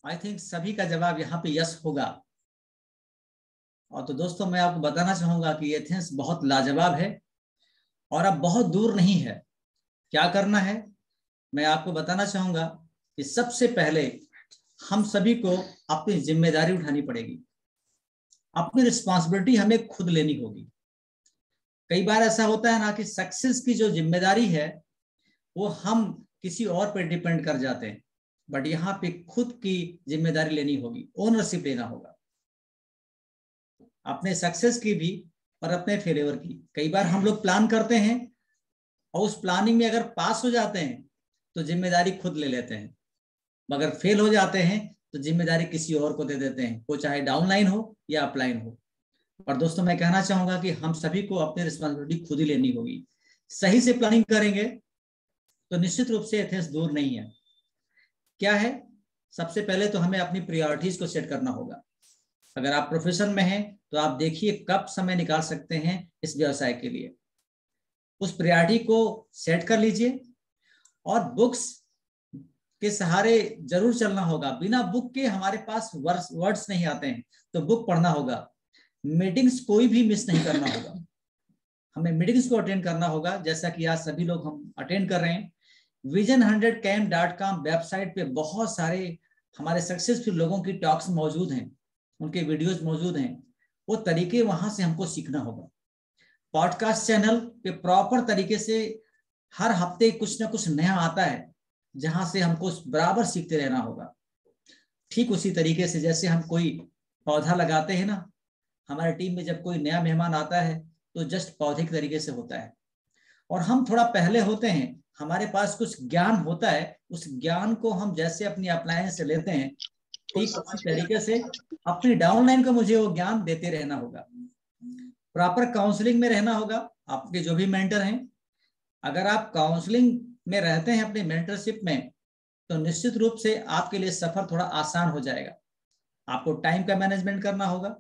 I think सभी का जवाब यहाँ पे यस होगा। और तो दोस्तों मैं आपको बताना चाहूंगा कि एथेंस बहुत लाजवाब है और अब बहुत दूर नहीं है। क्या करना है मैं आपको बताना चाहूंगा कि सबसे पहले हम सभी को अपनी जिम्मेदारी उठानी पड़ेगी। अपनी रिस्पॉन्सिबिलिटी हमें खुद लेनी होगी। कई बार ऐसा होता है ना कि सक्सेस की जो जिम्मेदारी है वो हम किसी और पर डिपेंड कर जाते हैं, बट यहाँ पे खुद की जिम्मेदारी लेनी होगी, ओनरशिप लेना होगा अपने सक्सेस की भी और अपने फेलियर की। कई बार हम लोग प्लान करते हैं और उस प्लानिंग में अगर पास हो जाते हैं तो जिम्मेदारी खुद ले लेते हैं, मगर फेल हो जाते हैं तो जिम्मेदारी किसी और को दे देते हैं, वो चाहे डाउनलाइन हो या अपलाइन हो। और दोस्तों मैं कहना चाहूंगा कि हम सभी को अपनी रिस्पॉन्सिबिलिटी खुद ही लेनी होगी। सही से प्लानिंग करेंगे तो निश्चित रूप से एथेंस दूर नहीं है। क्या है, सबसे पहले तो हमें अपनी प्रायोरिटीज को सेट करना होगा। अगर आप प्रोफेशन में हैं तो आप देखिए कब समय निकाल सकते हैं इस व्यवसाय के लिए, उस प्रायोरिटी को सेट कर लीजिए। और बुक्स के सहारे जरूर चलना होगा। बिना बुक के हमारे पास वर्ड्स नहीं आते हैं, तो बुक पढ़ना होगा। मीटिंग्स कोई भी मिस नहीं करना होगा। हमें मीटिंग्स को अटेंड करना होगा, जैसा कि आज सभी लोग हम अटेंड कर रहे हैं। vision100camp.com वेबसाइट पे बहुत सारे हमारे सक्सेसफुल लोगों की टॉक्स मौजूद हैं, उनके वीडियोस मौजूद हैं। वो तरीके वहां से हमको सीखना होगा। पॉडकास्ट चैनल पे प्रॉपर तरीके से हर हफ्ते कुछ ना कुछ नया आता है, जहां से हमको बराबर सीखते रहना होगा। ठीक उसी तरीके से जैसे हम कोई पौधा लगाते हैं ना, हमारी टीम में जब कोई नया मेहमान आता है तो जस्ट पौधे के तरीके से होता है, और हम थोड़ा पहले होते हैं, हमारे पास कुछ ज्ञान होता है, उस ज्ञान को हम जैसे अपनी अप्लायंस से लेते हैं, ठीक उसी तरीके से अपनी डाउनलाइन को मुझे वो ज्ञान देते रहना होगा। प्रॉपर काउंसलिंग में रहना होगा आपके जो भी मेंटर हैं। अगर आप काउंसलिंग में रहते हैं अपने मेंटरशिप में, तो निश्चित रूप से आपके लिए सफर थोड़ा आसान हो जाएगा। आपको टाइम का मैनेजमेंट करना होगा।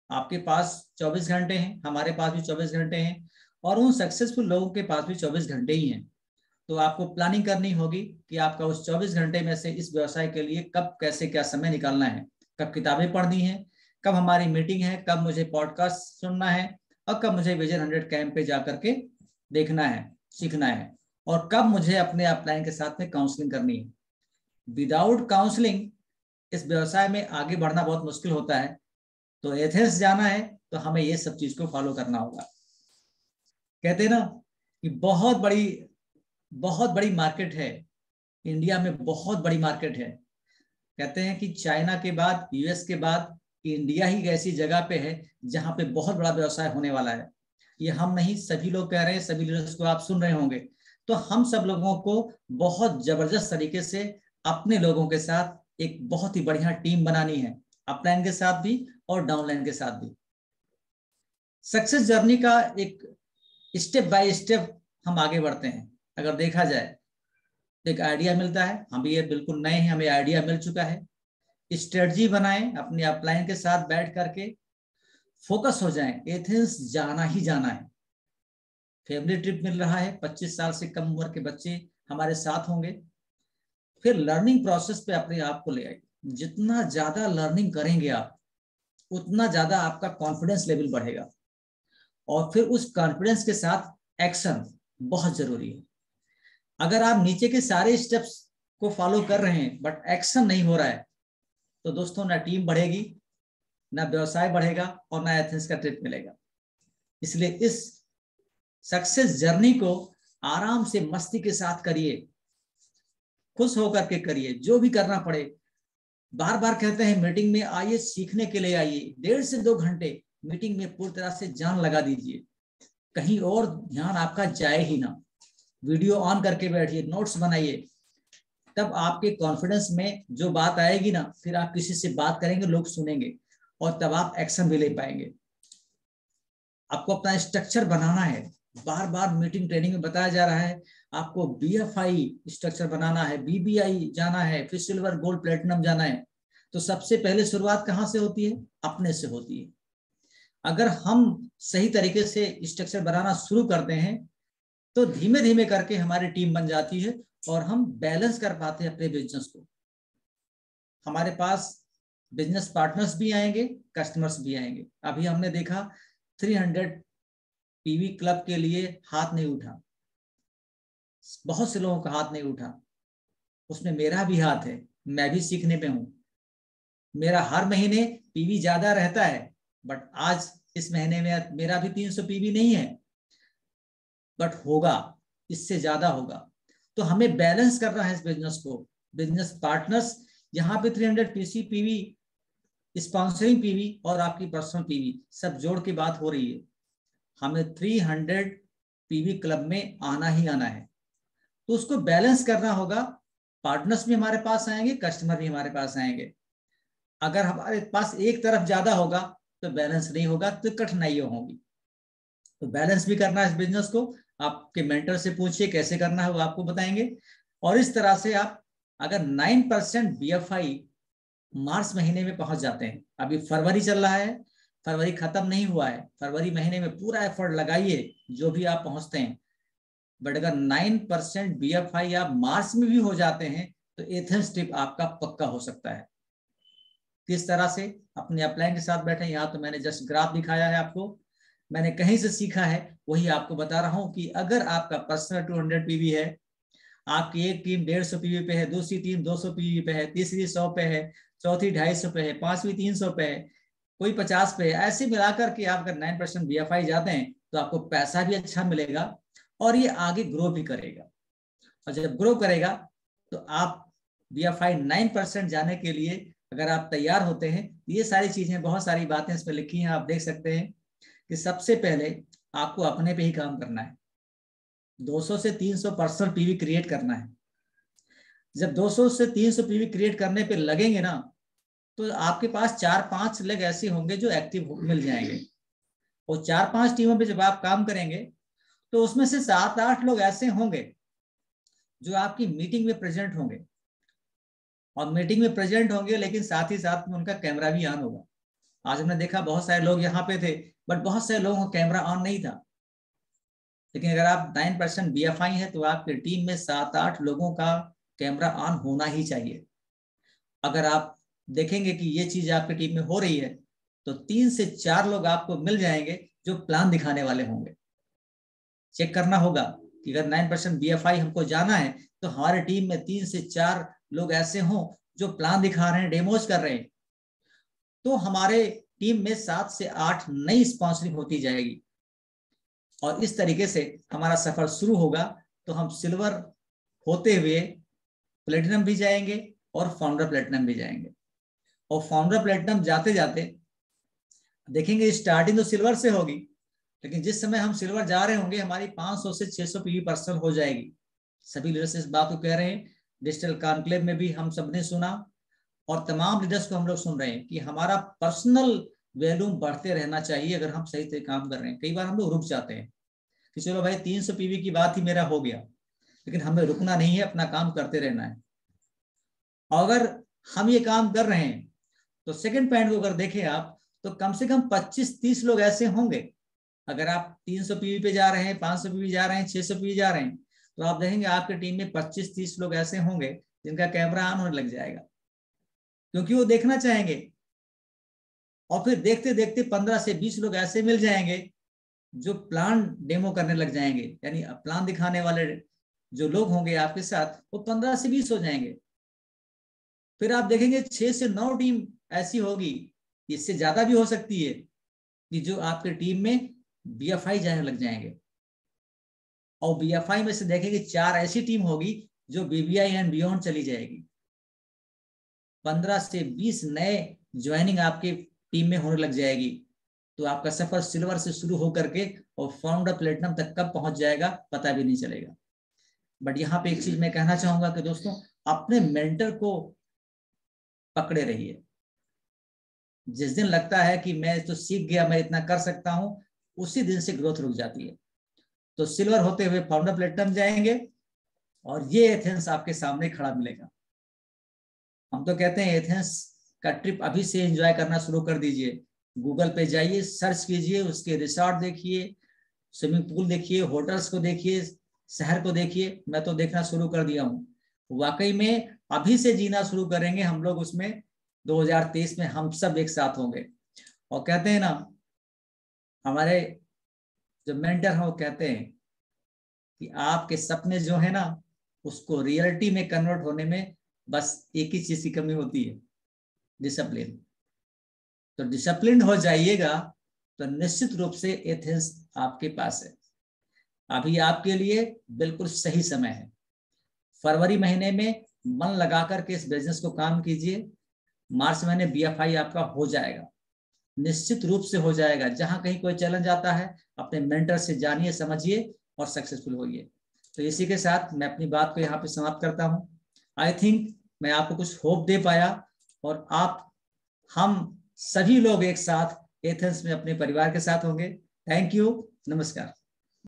आपके पास 24 घंटे हैं, हमारे पास भी 24 घंटे हैं, और उन सक्सेसफुल लोगों के पास भी 24 घंटे ही हैं। तो आपको प्लानिंग करनी होगी कि आपका उस 24 घंटे में से इस व्यवसाय के लिए कब कैसे क्या समय निकालना है, कब किताबें पढ़नी है, कब हमारी मीटिंग है, कब मुझे पॉडकास्ट सुनना है, और कब मुझे vision100 कैंप पे जाकर के देखना है, सीखना है, और कब मुझे अपने अपलाइन के साथ में काउंसलिंग करनी है। विदाउट काउंसलिंग इस व्यवसाय में आगे बढ़ना बहुत मुश्किल होता है। तो एथेंस जाना है तो हमें ये सब चीज को फॉलो करना होगा। कहते हैं ना कि बहुत बड़ी मार्केट है, इंडिया में बहुत बड़ी मार्केट है। कहते हैं कि चाइना के बाद, यूएस के बाद इंडिया ही ऐसी जगह पे है जहां पे बहुत बड़ा व्यवसाय होने वाला है। ये हम नहीं, सभी लोग कह रहे हैं, सभी लीडर्स को आप सुन रहे होंगे। तो हम सब लोगों को बहुत जबरदस्त तरीके से अपने लोगों के साथ एक बहुत ही बढ़िया टीम बनानी है, अपलाइन के साथ भी और डाउनलाइन के साथ भी। सक्सेस जर्नी का एक स्टेप बाय स्टेप हम आगे बढ़ते हैं। अगर देखा जाए, एक आइडिया मिलता है, हम ये बिल्कुल नए हैं, हमें आइडिया मिल चुका है, स्ट्रेटजी बनाएं अपने अपलाइन के साथ बैठ करके, फोकस हो जाएं, एथेंस जाना ही जाना है। फैमिली ट्रिप मिल रहा है, 25 साल से कम उम्र के बच्चे हमारे साथ होंगे। फिर लर्निंग प्रोसेस पे अपने आप को ले आइए। जितना ज्यादा लर्निंग करेंगे आप, उतना ज्यादा आपका कॉन्फिडेंस लेवल बढ़ेगा, और फिर उस कॉन्फिडेंस के साथ एक्शन बहुत जरूरी है। अगर आप नीचे के सारे स्टेप्स को फॉलो कर रहे हैं बट एक्शन नहीं हो रहा है, तो दोस्तों ना टीम बढ़ेगी, ना व्यवसाय बढ़ेगा, और ना एथेंस का ट्रिप मिलेगा। इसलिए इस सक्सेस जर्नी को आराम से मस्ती के साथ करिए, खुश होकर के करिए, जो भी करना पड़े। बार बार कहते हैं मीटिंग में आइए, सीखने के लिए आइए। 1.5 से 2 घंटे मीटिंग में पूरी तरह से जान लगा दीजिए, कहीं और ध्यान आपका जाए ही ना। वीडियो ऑन करके बैठिए, नोट्स बनाइए, तब आपके कॉन्फिडेंस में जो बात आएगी ना, फिर आप किसी से बात करेंगे, लोग सुनेंगे, और तब आप एक्शन भी ले पाएंगे। आपको अपना स्ट्रक्चर बनाना है। बार बार मीटिंग ट्रेनिंग में बताया जा रहा है आपको BFI स्ट्रक्चर बनाना है, BBI जाना है, फिर सिल्वर गोल्ड प्लेटिनम जाना है। तो सबसे पहले शुरुआत कहाँ से होती है? अपने से होती है। अगर हम सही तरीके से स्ट्रक्चर बनाना शुरू करते हैं तो धीमे धीमे करके हमारी टीम बन जाती है, और हम बैलेंस कर पाते हैं अपने बिजनेस को। हमारे पास बिजनेस पार्टनर्स भी आएंगे, कस्टमर्स भी आएंगे। अभी हमने देखा 300 पीवी क्लब के लिए हाथ नहीं उठा, बहुत से लोगों का हाथ नहीं उठा, उसमें मेरा भी हाथ है, मैं भी सीखने पे हूं। मेरा हर महीने पीवी ज्यादा रहता है, बट आज इस महीने में मेरा भी 300 पीवी नहीं है, बट होगा, इससे ज्यादा होगा। तो हमें बैलेंस करना है इस बिजनेस को। बिजनेस पार्टनर्स यहाँ पे 300 पीसी पीवी, स्पॉन्सरिंग पीवी और आपकी पर्सनल पीवी सब जोड़ के बात हो रही है। हमें 300 पीवी क्लब में आना ही आना है, तो उसको बैलेंस करना होगा। पार्टनर्स भी हमारे पास आएंगे, कस्टमर भी हमारे पास आएंगे। अगर हमारे पास एक तरफ ज्यादा होगा तो बैलेंस नहीं होगा, तो कठिनाइयां होंगी। तो बैलेंस भी करना है इस बिजनेस को। आपके मेंटर से पूछिए कैसे करना है, वो आपको बताएंगे। और इस तरह से आप अगर 9% BFI मार्च महीने में पहुंच जाते हैं, अभी फरवरी चल रहा है, फरवरी खत्म नहीं हुआ है, फरवरी महीने में पूरा एफर्ट लगाइए जो भी आप पहुंचते हैं। बट अगर 9% BFI आप मार्च में भी हो जाते हैं तो एथेंस ट्रिप आपका पक्का हो सकता है। किस तरह से? अपने अपलाइन के साथ बैठे। यहाँ तो मैंने जस्ट ग्राफ दिखाया है आपको, मैंने कहीं से सीखा है वही आपको बता रहा हूं कि अगर आपका पर्सनल 200 पीवी है, आपकी एक टीम 150 पीवी पे है, दूसरी टीम 200 पीवी पे है, तीसरी 100 पे है, चौथी 250 पे है, पांचवी 300 पे है, कोई 50 पे है, ऐसे मिलाकर के आप अगर 9% BFI जाते हैं तो आपको पैसा भी अच्छा मिलेगा और ये आगे ग्रो भी करेगा। और जब ग्रो करेगा तो आप BFI 9% जाने के लिए अगर आप तैयार होते हैं, ये सारी चीजें, बहुत सारी बातें इस पर लिखी हैं, आप देख सकते हैं कि सबसे पहले आपको अपने पे ही काम करना है। 200 से 300 पर्सनल पीवी क्रिएट करना है। जब 200 से 300 पीवी क्रिएट करने पे लगेंगे ना, तो आपके पास 4-5 लोग ऐसे होंगे जो एक्टिव मिल जाएंगे। और 4-5 टीमों पे जब आप काम करेंगे तो उसमें से 7-8 लोग ऐसे होंगे जो आपकी मीटिंग में प्रेजेंट होंगे। और मीटिंग में प्रेजेंट होंगे लेकिन साथ ही साथ में उनका कैमरा भी ऑन होगा। आज हमने देखा बहुत सारे लोग यहाँ पे थे, बट बहुत सारे लोगों का कैमरा ऑन नहीं था। लेकिन अगर आप 9% BFI है तो आपकी टीम में 7-8 लोगों का कैमरा ऑन होना ही चाहिए। अगर आप देखेंगे कि ये चीज आपकी टीम में हो रही है तो 3 से 4 लोग आपको मिल जाएंगे जो प्लान दिखाने वाले होंगे। चेक करना होगा कि अगर 9% BFI हमको जाना है तो हमारे टीम में 3 से 4 लोग ऐसे हों जो प्लान दिखा रहे हैं, डेमोज कर रहे हैं, तो हमारे टीम में 7 से 8 नई स्पॉन्सरिंग होती जाएगी। और इस तरीके से हमारा सफर शुरू होगा। तो हम सिल्वर होते हुए प्लेटिनम भी जाएंगे और फाउंडर प्लेटिनम भी जाएंगे। और फाउंडर प्लेटिनम जाते जाते देखेंगे स्टार्टिंग तो सिल्वर से होगी, लेकिन जिस समय हम सिल्वर जा रहे होंगे हमारी 500 से 600 पीवी पर्सनल हो जाएगी। सभी लीडर्स इस बात को कह रहे हैं, डिजिटल कॉन्क्लेव में भी हम सबने सुना और तमाम लीडर्स को हम लोग सुन रहे हैं कि हमारा पर्सनल वैल्यूम बढ़ते रहना चाहिए अगर हम सही से काम कर रहे हैं। कई बार हम लोग रुक जाते हैं कि चलो भाई 300 पीवी की बात ही मेरा हो गया, लेकिन हमें रुकना नहीं है, अपना काम करते रहना है। और अगर हम ये काम कर रहे हैं तो सेकंड पॉइंट को अगर देखें आप तो कम से कम 25-30 लोग ऐसे होंगे। अगर आप 300 पीवी पे जा रहे हैं, 500 पीवी जा रहे हैं, 600 पीवी जा रहे हैं, तो आप देखेंगे आपकी टीम में 25-30 लोग ऐसे होंगे जिनका कैमरा ऑन होने लग जाएगा, क्योंकि वो देखना चाहेंगे। और फिर देखते देखते 15 से 20 लोग ऐसे मिल जाएंगे जो प्लान डेमो करने लग जाएंगे, यानी प्लान दिखाने वाले जो लोग होंगे आपके साथ वो 15 से 20 हो जाएंगे। फिर आप देखेंगे 6 से 9 टीम ऐसी होगी, इससे ज्यादा भी हो सकती है, कि जो आपके टीम में BFI जाने लग जाएंगे। और BFI में से देखेंगे 4 ऐसी टीम होगी जो BBI एंड बियॉन्ड चली जाएगी। 15 से 20 नए ज्वाइनिंग आपके टीम में होने लग जाएगी। तो आपका सफर सिल्वर से शुरू होकर के और फाउंडर प्लेटिनम तक कब पहुंच जाएगा पता भी नहीं चलेगा। बट यहाँ पे एक चीज मैं कहना चाहूंगा कि दोस्तों, अपने मेंटर को पकड़े रहिए। जिस दिन लगता है कि मैं तो सीख गया, मैं इतना कर सकता हूं, उसी दिन से ग्रोथ रुक जाती है। तो सिल्वर होते हुए फाउंडर प्लेटिनम जाएंगे और ये एथेंस आपके सामने खड़ा मिलेगा। हम तो कहते हैं एथेंस का ट्रिप अभी से एंजॉय करना शुरू कर दीजिए। गूगल पे जाइए, सर्च कीजिए, उसके रिसोर्ट देखिए, स्विमिंग पूल देखिए, होटल्स को देखिए, शहर को देखिए। मैं तो देखना शुरू कर दिया हूँ। वाकई में अभी से जीना शुरू करेंगे हम लोग, उसमें 2023 में हम सब एक साथ होंगे। और कहते हैं ना, हमारे जो मेंटर हैं वो कहते हैं कि आपके सपने जो है ना, उसको रियलिटी में कन्वर्ट होने में बस एक ही चीज की कमी होती है, डिसिप्लिन। तो डिसिप्लिन हो जाइएगा तो निश्चित रूप से एथेंस आपके पास है। अभी आपके लिए बिल्कुल सही समय है। फरवरी महीने में मन लगा करके इस बिजनेस को काम कीजिए। मार्च महीने BFI आपका हो जाएगा, निश्चित रूप से हो जाएगा। जहां कहीं कोई चैलेंज आता है अपने मेंटर से जानिए, समझिए और सक्सेसफुल होइए। तो इसी के साथ मैं अपनी बात को यहाँ पे समाप्त करता हूँ। आई थिंक मैं आपको कुछ होप दे पाया, और हम सभी लोग एक साथ एथेंस में अपने परिवार के साथ होंगे। थैंक यू, नमस्कार।